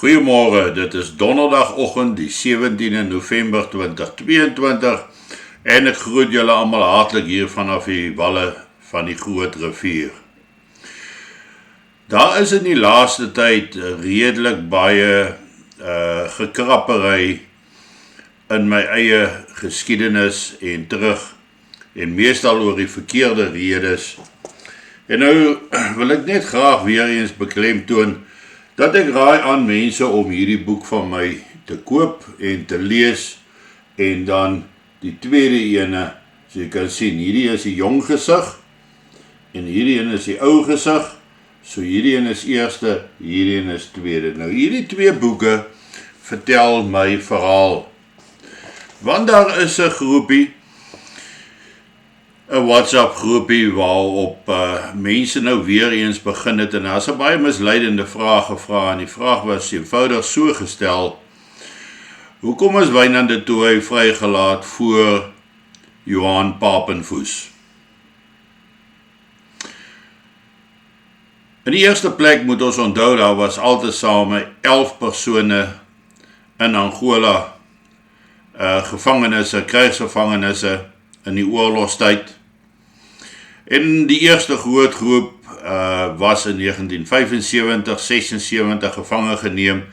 Goeiemorgen, dit is donderdagoggend die 17 November 2022 en ek groet julle allemaal hartlik hier vanaf die walle van die Groot Rivier. Daar is in die laaste tyd redelik baie gekrapperei in my eie geskiedenis en terug en meestal oor die verkeerde redes. En nou wil ek net graag weer eens beklemtoon dat ek raai aan mense om hierdie boek van my te koop en te lees en dan die tweede ene, so jy kan sien, hierdie is die jong gesig en hierdie ene is die ou gesig, so hierdie ene is eerste, hierdie ene is tweede. Nou hierdie twee boeke vertel my verhaal, want daar is 'n groepie, 'n WhatsApp groepie waarop mense nou weer eens begin het en daar is 'n baie misleidende vraag gevra en die vraag was eenvoudig so gestel: hoekom is Wynand de Tooy vrygelaat voor Johan Papenfoes? In die eerste plek moet ons onthou, daar was altesaame 11 persone in Angola, gevangenisse, krygsgevangenisse in die oorlogstyd. En die eerste groot groep was in 1975, 76 gevange geneem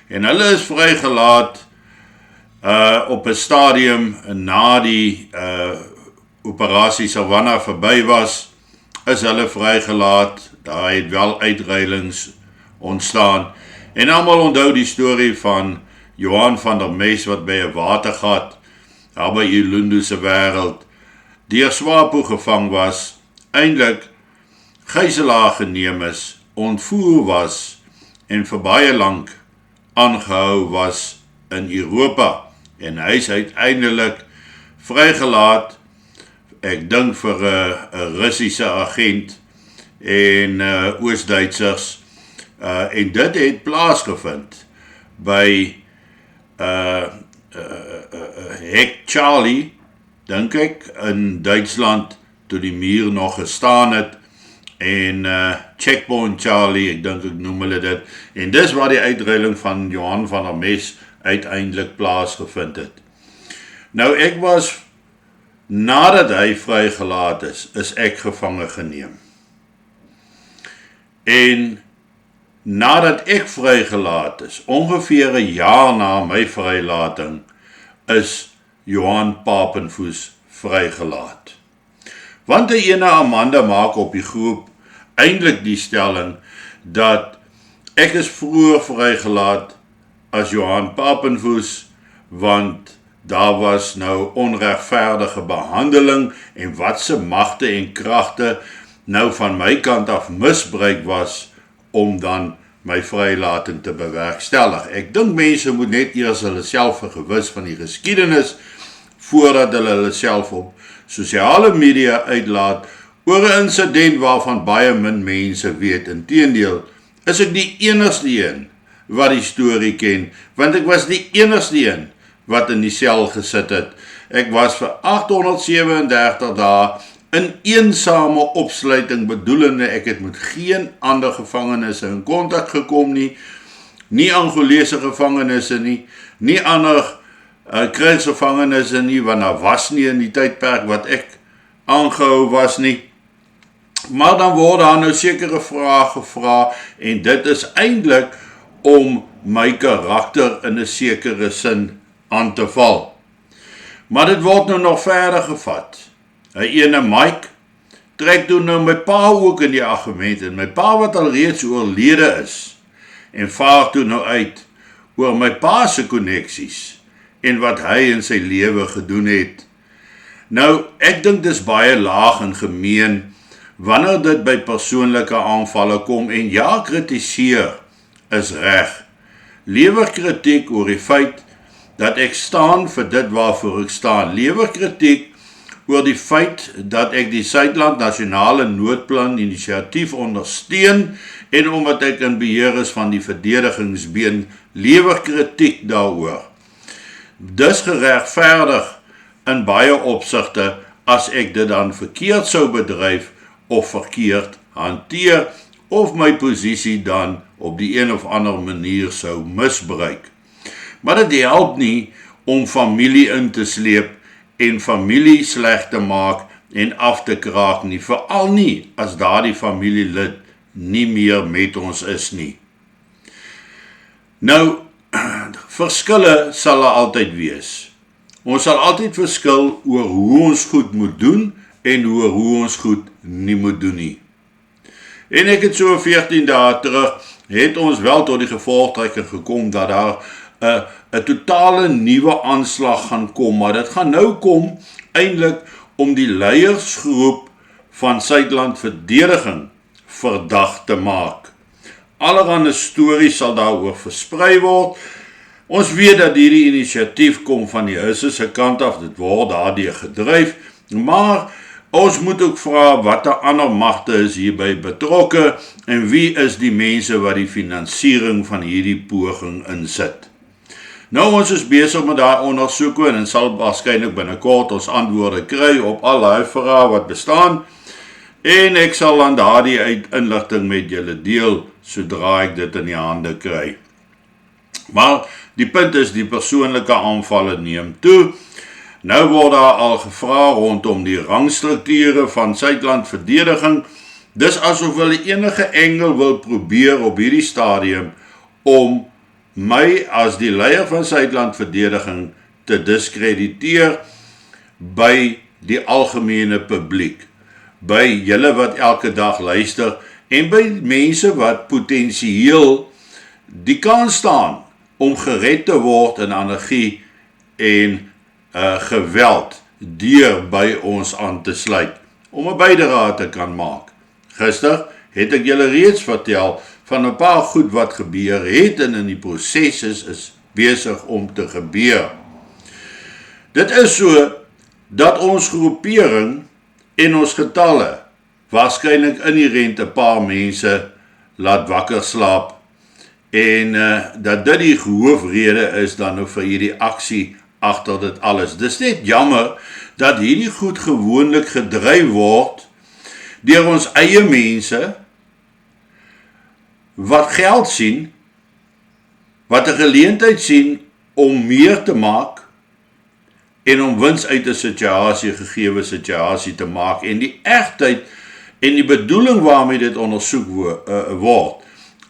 en hulle is vrygelaat op 'n stadium na die operasie Savannah verby was, is hulle vrygelaat. Daar het wel uitreilings ontstaan en almal onthou die storie van Johan van der Mes wat by 'n watergat daar by Ilundu se wêreld deur SWAPO gevang was, eintlik gijslaar geneem is, ontvoer was en vir baie lank aangehou was in Europa en hy is uiteindelik vrygelaat, ek dink vir 'n Russiese agent en Oos-Duitsers en dit het plaasgevind by Hek Charlie, dink ek, in Duitsland toe die muur nog gestaan het en Checkpoint Charlie, ek dink ek noem hulle dit, en dis waar die uitreiling van Johan van der Mes uiteindelik plaasgevind het. Nou ek was, nadat hy vrygelaat is ek gevange geneem. En nadat ek vrygelaat is, ongeveer 'n jaar na my vrylating, is Johan Papenfoes vrygelaat. Want die ene Amanda maak op die groep eintlik die stelling dat ek is vroeër vrygelaat as Johan Papenfoes, want daar was nou onregverdige behandeling en wat se magte en kragte nou van my kant af misbruik was om dan my vrylating te bewerkstellig. Ek dink mense moet net eers hulle self vergewis van die geskiedenis voordat hulle self op sosiale media uitlaat oor 'n insident waarvan baie min mense weet. Inteendeel, is ek die enigste een wat die storie ken, want ek was die enigste een wat in die sel gesit het. Ek was vir 837 dae in eensame opsluiting, bedoelende ek het met geen ander gevangenes in kontak gekom nie Angolese gevangenisse nie ander krygsgevangenisse nie, want daar was nie in die tydperk wat ek aangehou was nie. Maar dan word daar nou sekere vrae gevra en dit is eintlik om my karakter in 'n sekere sin aan te val. Maar dit word nou nog verder gevat. Hy ene Mike trek toe nou my pa ook in die argument en my pa wat al reeds oorlede is en vaar toe nou uit oor my pa se koneksies en wat hy in sy lewe gedoen het. Nou, ek dink dis baie laag en gemeen wanneer dit by persoonlike aanvalle kom en ja, kritiseer is reg. Lewer kritiek oor die feit dat ek staan vir dit waarvoor ek staan. Lewer kritiek oor die feit dat ek die Nasionale noodplan inisiatief ondersteun en omdat ek in beheer is van die verdedigingsbeen, lewer kritiek daaroor. Dis geregverdig in baie opsigte as ek dit dan verkeerd sou bedryf of verkeerd hanteer of my posisie dan op die een of ander manier sou misbruik. Maar dit help nie om familie in te sleep en familie sleg te maak en af te kraak nie, veral nie as daardie familielid nie meer met ons is nie. Nou, verskille sal altyd wees. Ons sal altyd verskil oor hoe ons goed moet doen en oor hoe ons goed nie moet doen nie. En ek het so 14 dae terug, het ons wel tot die gevolgtrekking gekom dat daar 'n totale nuwe aanslag gaan kom, maar dit gaan nou kom eintlik om die leiersgroep van Suidland verdediging verdag te maak. Allerhande stories sal daaroor versprei word. Ons weet dat hierdie inisiatief kom van die Husse se kant af, dit word daardeur gedryf, maar ons moet ook vra watter ander magte is hierby betrokke en wie is die mense wat die finansiering van hierdie poging insit. Nou, ons is besig met daai ondersoeke en sal waarskynlik binnekort ons antwoorde kry op al die vrae wat bestaan en ek sal dan daardie inligting met julle deel sodra ek dit in die hande kry. Maar die punt is die persoonlike aanvalle neem toe. Nou word daar al gevra rondom die rangstrukture van Suidland verdediging. Dis asof hulle enige engel wil probeer op hierdie stadium om my as die leier van Suidland verdediging te diskrediteer by die algemene publiek, by julle wat elke dag luister en by mense wat potensieel die kans staan om gered te word in anargie en geweld deur by ons aan te sluit, om 'n bydrae te kan maak. Gister het ek julle reeds vertel van 'n paar goed wat gebeur het en in die proses is besig om te gebeur. Dit is so dat ons groepering en ons getalle waarskynlik inherent 'n paar mense laat wakker slaap en dat dit die hoofrede is dan nou vir hierdie aksie agter dit alles. Dis net jammer dat hierdie goed gewoonlik gedryf word deur ons eie mense wat geld sien, wat 'n geleentheid sien om meer te maak en om wins uit 'n situasie, gegewe situasie te maak en die egtheid en die bedoeling waarmee dit ondersoek word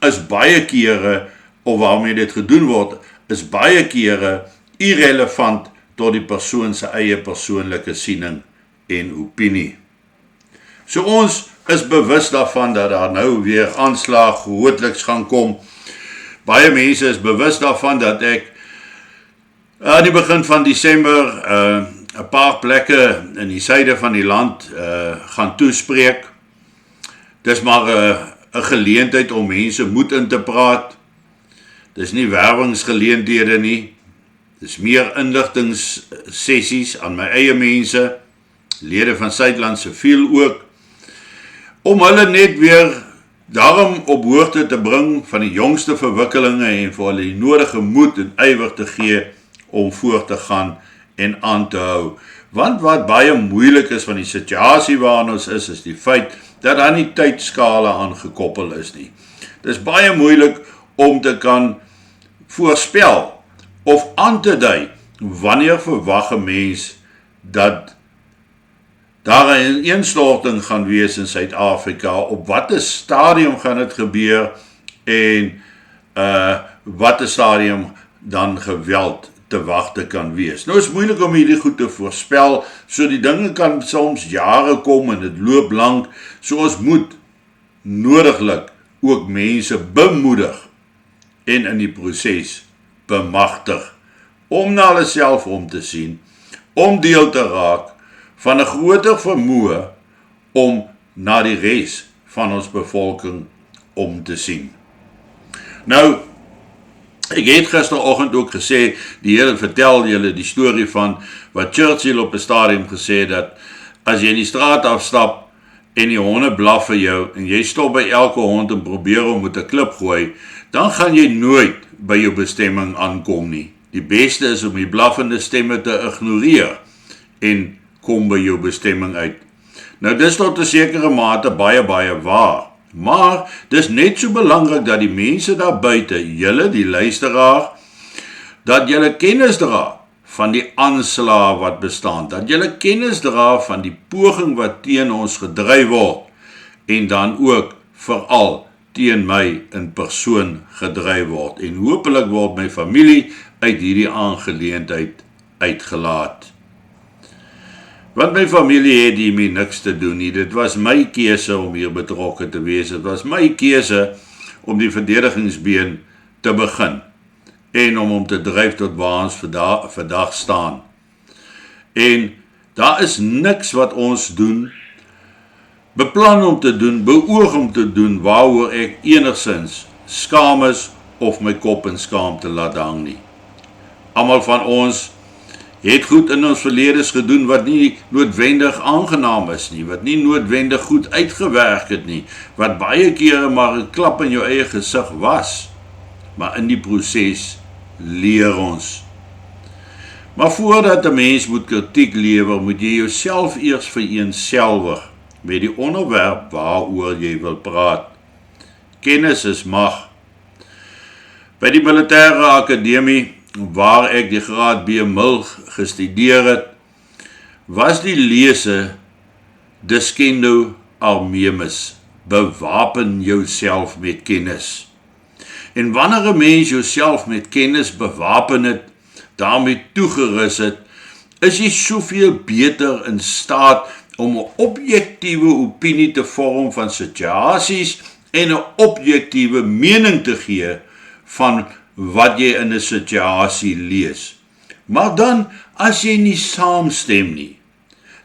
is baie kere, of waarmee dit gedoen word, is baie kere irrelevant tot die persoon se eie persoonlike siening en opinie. So ons is bewus daarvan dat daar nou weer aanslag grootliks gaan kom. Baie mense is bewus daarvan dat ek aan die begin van Desember 'n paar plekke in die suide van die land gaan toespreek. Dis maar 'n geleentheid om mense moed in te praat. Dis nie werwingsgeleenthede nie. Dis meer inligtingssessies aan my eie mense, lede van Suidland siviel ook, om hulle net weer daarom op hoogte te bring van die jongste verwikkelinge en vir hulle die nodige moed en ywer te gee om voort te gaan en aan te hou. Want wat baie moeilik is van die situasie waarin ons is die feit dat daar nie tydskale aangekoppel is nie. Dit is baie moeilik om te kan voorspel of aan te dui wanneer verwag 'n mens dat daar 'n ineenstorting gaan wees in Suid-Afrika, op watter stadium gaan dit gebeur en watter stadium dan geweld te wagte kan wees. Nou is moeilik om hierdie goed te voorspel, so die dinge kan soms jare kom en dit loop lank, so ons moet nodiglik ook mense bemoedig en in die proses bemagtig, om na hulle self om te sien, om deel te raak van 'n groter vermoë om na die res van ons bevolking om te sien. Nou, ek het gisteroggend ook gesê, vertel julle die storie van wat Churchill op 'n stadium gesê het, dat as jy in die straat afstap en die honde blaf vir jou en jy stop by elke hond en probeer om met 'n klip gooi, dan gaan jy nooit by jou bestemming aankom nie. Die beste is om die blaffende stemme te ignoreer en kom by jou bestemming uit. Nou dis tot 'n sekere mate baie waar, Maar dis net so belangrik dat die mense daar buite, julle die luisteraar, dat julle kennis dra van die aanslae wat bestaan, dat julle kennis dra van die poging wat teen ons gedryf word, en dan ook veral teen my in persoon gedryf word, en hopelik word my familie uit hierdie aangeleentheid uitgelaat. Want my familie het hiermee niks te doen nie, dit was my keuse om hier betrokke te wees, dit was my keuse om die verdedigingsbeen te begin, en om hom te dryf tot waar ons vandag staan. En daar is niks wat ons doen, beplan om te doen, beoog om te doen, waaroor ek enigszins skaam is, of my kop in skaamte laat hang nie. Almal van ons het goed in ons verledes gedoen, wat nie noodwendig aangenaam is nie, wat nie noodwendig goed uitgewerk het nie, wat baie kere maar 'n klap in jou eie gesig was, maar in die proses leer ons. Maar voordat 'n mens moet kritiek lewer, moet jy jouself eers vereenselwig met die onderwerp waaroor jy wil praat. Kennis is mag. By die militêre akademie, waar ek die graad B.Mil gestudeer het, was die lese Descendo Armemus, bewapen jouself met kennis. En wanneer 'n mens jouself met kennis bewapen het, daarmee toegerus het, is jy soveel beter in staat om 'n objektiewe opinie te vorm van situasies en 'n objektiewe mening te gee van wat jy in 'n situasie lees. Maar dan, as jy nie saamstem nie,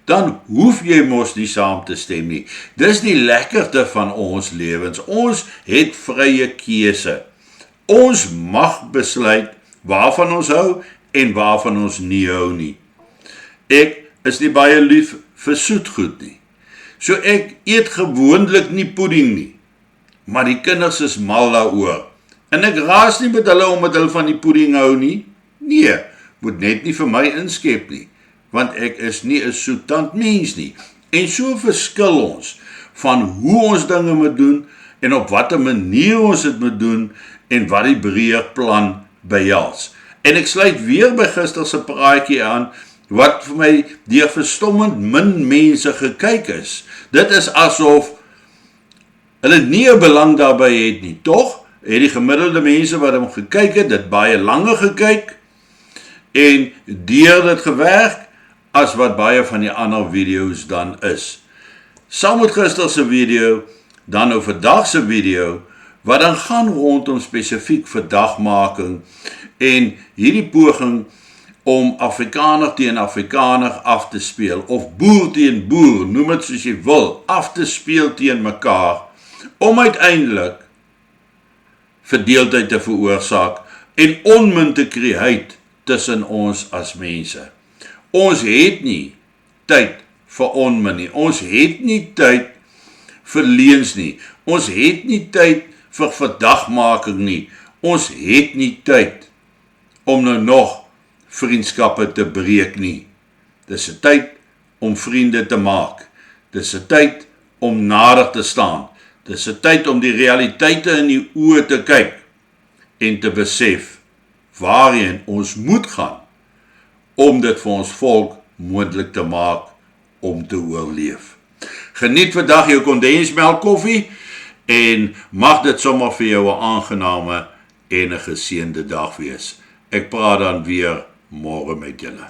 dan hoef jy mos nie saam te stem nie. Dis die lekkerte van ons lewens. Ons het vrye keuse. Ons mag besluit waarvan ons hou en waarvan ons nie hou nie. Ek is nie baie lief vir soetgoed nie. So ek eet gewoonlik nie pudding nie. Maar die kinders is mal daaroor. En ek raas nie met hulle omdat hulle van die pudding hou nie. Nee, moet net nie vir my inskep nie. Want ek is nie 'n soetant mens nie. En so verskil ons van hoe ons dinge moet doen en op watter manier ons dit moet doen en wat die breër plan behels. En ek sluit weer by gister se praatjie aan, wat vir my deur verstommend min mense gekyk is. Dit is asof hulle nie 'n belang daarbey het nie. Tog het die gemiddelde mense wat hom gekyk het, dit baie langer gekyk en deur dit gewerk as wat baie van die ander video's dan is. Saam met gister se video, dan nou vandag se video, wat dan gaan rondom spesifiek verdagmaking en hierdie poging om Afrikaner teen Afrikaner af te speel, of boer teen boer, noem het soos jy wil, af te speel teen mekaar, om uiteindelik verdeeldheid te veroorsaak en onmin te creëer tussen ons as mense. Ons het nie tyd vir onmin nie, ons het nie tyd vir leuns nie, ons het nie tyd vir verdagmaking nie, ons het nie tyd om nou nog vriendskappe te breek nie. Dis 'n tyd om vriende te maak, dis 'n tyd om nader te staan, dis 'n tyd om die realiteite in die oë te kyk en te besef waarheen ons moet gaan om dit vir ons volk moontlik te maak om te oorleef. Geniet vandag jou kondensmelk koffie en mag dit sommer vir jou 'n aangename en 'n geseënde dag wees. Ek praat dan weer môre met julle.